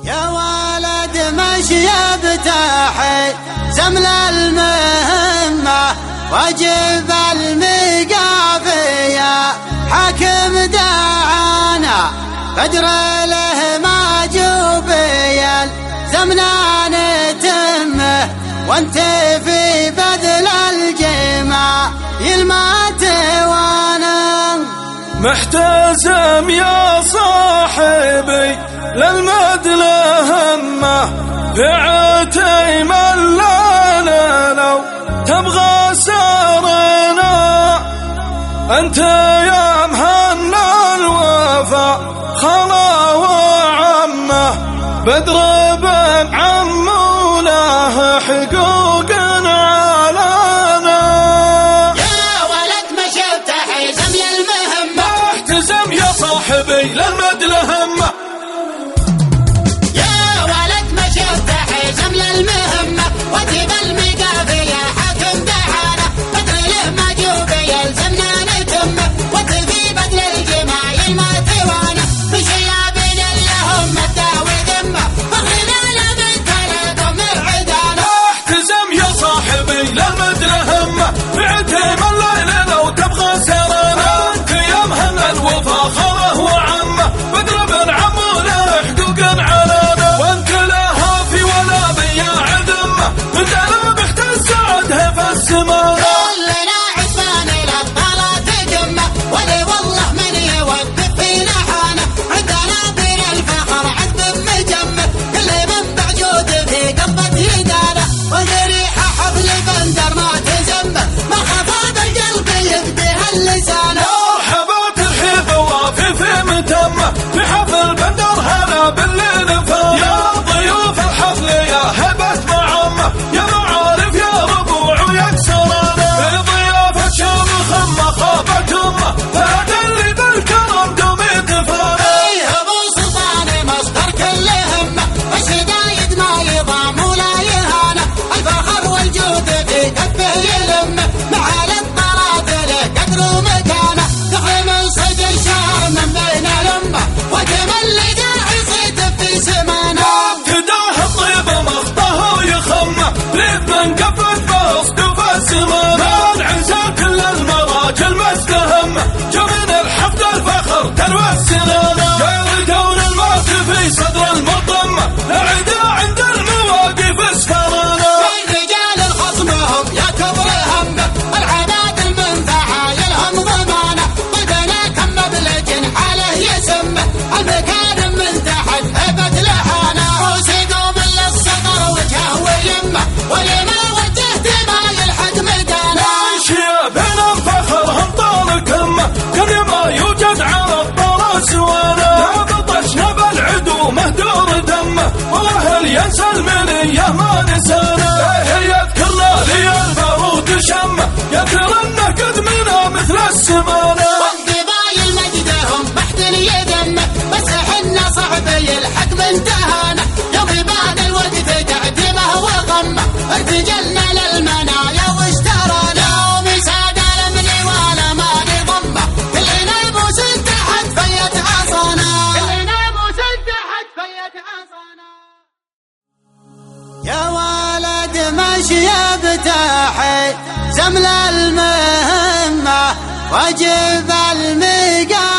يا ولد مشي بتاحي زمل المهمة وجب المقافية حاكم دعانا بدر له ما جوبي الزمنان تمه وانت في بذل الجماع يلمات وانا محتزم يا صاحبي للمد همه في عتيم الليل لو تبغى سرنا انت يا مهن الوفا خلا وعمه بدر بن عمو له حقوق علينا. يا ولد مشيت حزم المهمة احتزم يا صاحبي للمد همه المهمة وجب المقافية حاكم دعانا بدر له ما جوبي الزمنان تمه وانت في بدل الجماع يلمات وانا بشيابين لهم الداوي ذمه فخرنا لبنت لكم العدانا. احتزم يا صاحبي للمد همه في عتيم الليل لو تبغى سرانا انت يا مهن الوفا خله وعمه بدر بن عمو له حقوق علينا وانت لها في ولا بيا عدمه انت انا بختز عدها في السماء كلنا عثمان الابطالات قمه ولي والله من يوقف فينا حانه عندنا بين الفخر عذب مجمه كل من بعجود في قبه يدانا وذريحه حفل بندر ما تزمه ما خفى بالقلب يفديها اللسان. مرحبا ترحيب وافي في متمه في حفل بندر هلا بالليل فات يا ضيوف الحفل يا هبه معمه يا معارف يا ربوع ويكسرنا بضيافه شام خمه خافت امه فهد اللي بالكرم دومي تفانا. ابو سلطان مصدر كل همه الشدايد ما يضام ولا يهانه الفخر والجود في كفه يلمه مع الطراد له قدر ومكانه دخل من صدر شهر من بين الامه وجمل داعي صيت في سمانه ابتداه الطيب مخطه ويخمه ليت من قفت بصدوف السمانه العزا كل المراجل مستهمه جو من الحفظ الفخر تلوى السنانه غير دور الموت في صدر المطمه العدا عند المواقف اسفرانا. رجال الخصم هم يا كبر همه العباد المنفعه يلهم ضمانه بدنا كم مبلج حاله يسمه المكارم من تحت هبت لحانه روس يقوم للصدر وجهه ويمه ولما وجهت ما يلحق ميدانه. اشياء بين الفخر هم طال كمه كل ما يوجد على الطرى سوانا لا بطشنا بالعدو مهدور دمه واهل ينسى المنيه ما نسانا يذكر لي البارود شمه يذكر انه قد منا مثل السمانه والقبايل مجدهم بحت يدمه بس حنا صعبي الحق من دهانه يوم يبان الوقت تعدمه وغمه ارتجلنا للمنايا واشترانا يوم ساد المني ولا ما نضمه كلنا بوس تحت فيت عصانا كلنا بوس تحت فيت عصانا. يا ولد مشي بتاحي زمل المهمة وجب المقام